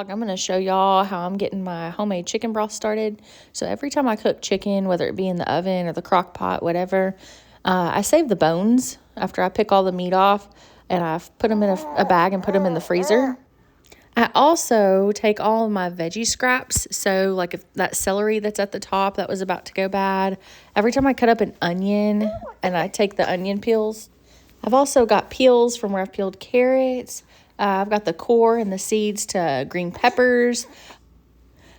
vlog, I'm going to show y'all how I'm getting my homemade chicken broth started. So every time I cook chicken, whether it be in the oven or the crock pot, whatever, I save the bones after I pick all the meat off, and I put them in a bag and put them in the freezer. I also take all of my veggie scraps. So like if that celery that's at the top that was about to go bad, every time I cut up an onion and I take the onion peels. I've also got peels from where I've peeled carrots. I've got the core and the seeds to green peppers.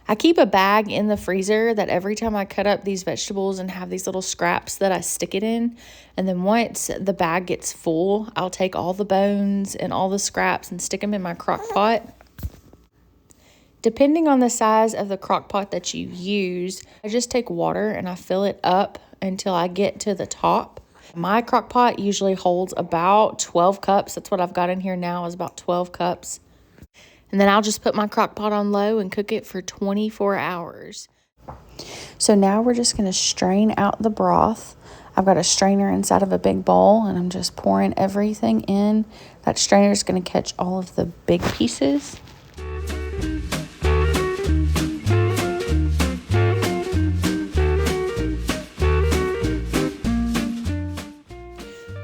I keep a bag in the freezer that every time I cut up these vegetables and have these little scraps that I stick it in. And then once the bag gets full, I'll take all the bones and all the scraps and stick them in my crock pot. Depending on the size of the crock pot that you use, I just take water and I fill it up until I get to the top. My crock pot usually holds about 12 cups. That's what I've got in here now, is about 12 cups. And then I'll just put my crock pot on low and cook it for 24 hours. So now we're just going to strain out the broth. I've got a strainer inside of a big bowl, and I'm just pouring everything in. That strainer is going to catch all of the big pieces.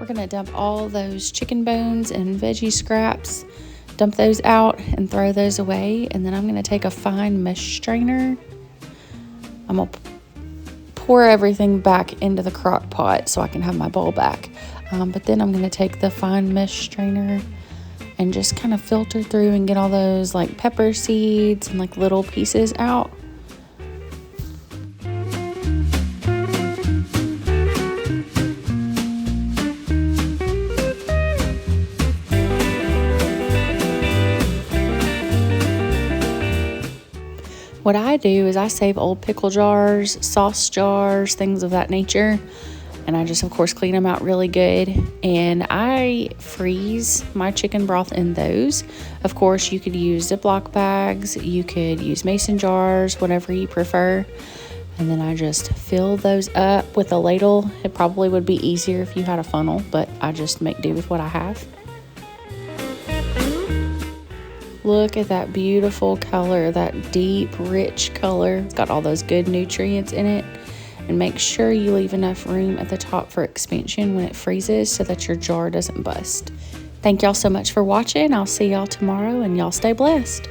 We're going to dump all those chicken bones and veggie scraps, dump those out and throw those away. And then I'm going to take a fine mesh strainer. I'm going to pour everything back into the crock pot so I can have my bowl back. But then I'm going to take the fine mesh strainer and just kind of filter through and get all those like pepper seeds and like little pieces out. What I do is I save old pickle jars, sauce jars, things of that nature. And I just, of course, clean them out really good. And I freeze my chicken broth in those. Of course, you could use Ziploc bags. You could use mason jars, whatever you prefer. And then I just fill those up with a ladle. It probably would be easier if you had a funnel, but I just make do with what I have. Look at that beautiful color, that deep, rich color. It's got all those good nutrients in it. And make sure you leave enough room at the top for expansion when it freezes so that your jar doesn't bust. Thank y'all so much for watching. I'll see y'all tomorrow, and y'all stay blessed.